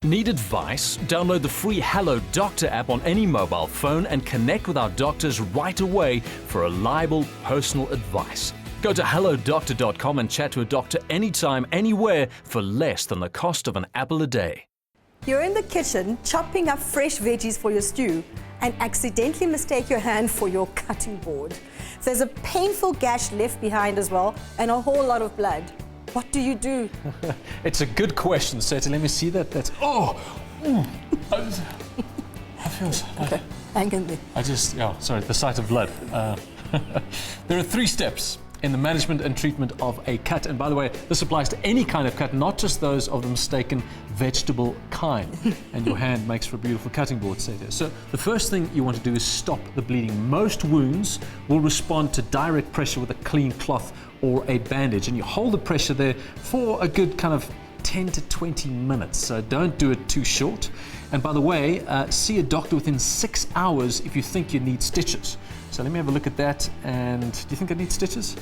Need advice? Download the free Hello Doctor app on any mobile phone and connect with our doctors right away for reliable personal advice. Go to hellodoctor.com and chat to a doctor anytime, anywhere for less than the cost of an apple a day. You're in the kitchen chopping up fresh veggies for your stew and accidentally mistake your hand for your cutting board. There's a painful gash left behind as well and a whole lot of blood. What do you do? It's a good question, Seti. Let me see that. That's I feel Okay, hang in there. sorry, the sight of blood. There are 3 steps in the management and treatment of a cut. And by the way, this applies to any kind of cut, not just those of the mistaken vegetable kind. And your hand makes for a beautiful cutting board, Seti. So the first thing you want to do is stop the bleeding. Most wounds will respond to direct pressure with a clean cloth or a bandage, and you hold the pressure there for a good kind of 10 to 20 minutes, so don't do it too short. And by the way, see a doctor within 6 hours if you think you need stitches. So let me have a look at that. And do you think I need stitches?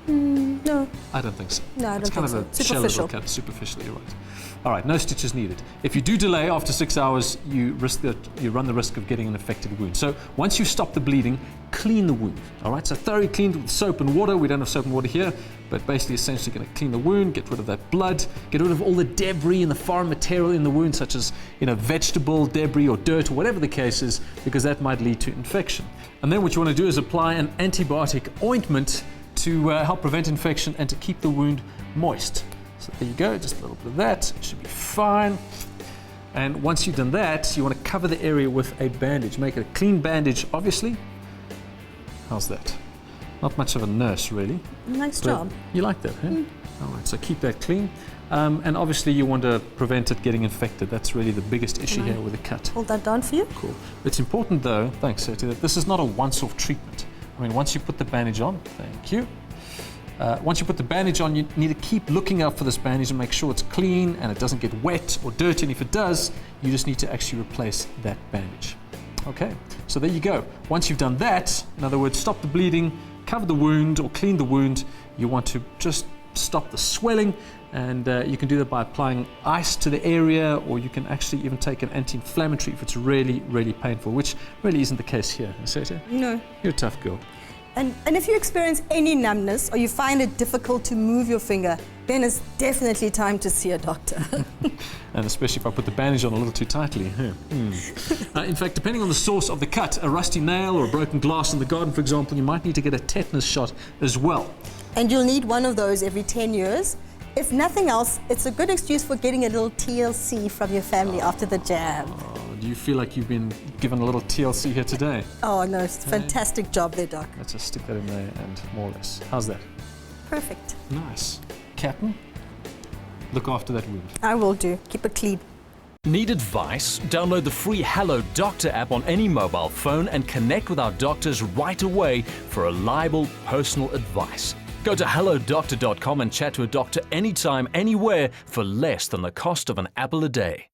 No. I don't think so. No, I don't it's kind think of so. a shallow little cut, superficially, you're right. All right, no stitches needed. If you do delay after 6 hours, you run the risk of getting an infected wound. So once you stop the bleeding, clean the wound. All right, so thoroughly cleaned with soap and water. We don't have soap and water here, but basically essentially going to clean the wound, get rid of that blood, get rid of all the debris and the foreign material in the wound, such as vegetable debris or dirt or whatever the case is, because that might lead to infection. And then what you want to do is apply an antibiotic ointment to help prevent infection and to keep the wound moist. So there you go, just a little bit of that, it should be fine. And once you've done that, you want to cover the area with a bandage. Make it a clean bandage, obviously. How's that? Not much of a nurse, really. Nice job. You like that, huh? All right, so keep that clean. And obviously you want to prevent it getting infected. That's really the biggest issue here with a cut. Hold that down for you. Cool. It's important though, thanks Seti, that this is not a once-off treatment. I mean, once you put the bandage on, thank you. Once you put the bandage on, you need to keep looking out for this bandage and make sure it's clean and it doesn't get wet or dirty. And if it does, you just need to actually replace that bandage. Okay, so there you go. Once you've done that, in other words, stop the bleeding, cover the wound or clean the wound, you want to just stop the swelling, and you can do that by applying ice to the area, or you can actually even take an anti-inflammatory if it's really, really painful, which really isn't the case here. Seti? No. You're a tough girl. And if you experience any numbness or you find it difficult to move your finger, then it's definitely time to see a doctor. And especially if I put the bandage on a little too tightly. In fact, depending on the source of the cut, a rusty nail or a broken glass in the garden, for example, you might need to get a tetanus shot as well. And you'll need one of those every 10 years. If nothing else, it's a good excuse for getting a little TLC from your family after the jab. Do you feel like you've been given a little TLC here today? Oh no, it's a fantastic job there, Doc. Let's just stick that in there and more or less. How's that? Perfect. Nice. Captain, look after that wound. I will do. Keep it clean. Need advice? Download the free Hello Doctor app on any mobile phone and connect with our doctors right away for reliable personal advice. Go to hellodoctor.com and chat to a doctor anytime, anywhere for less than the cost of an apple a day.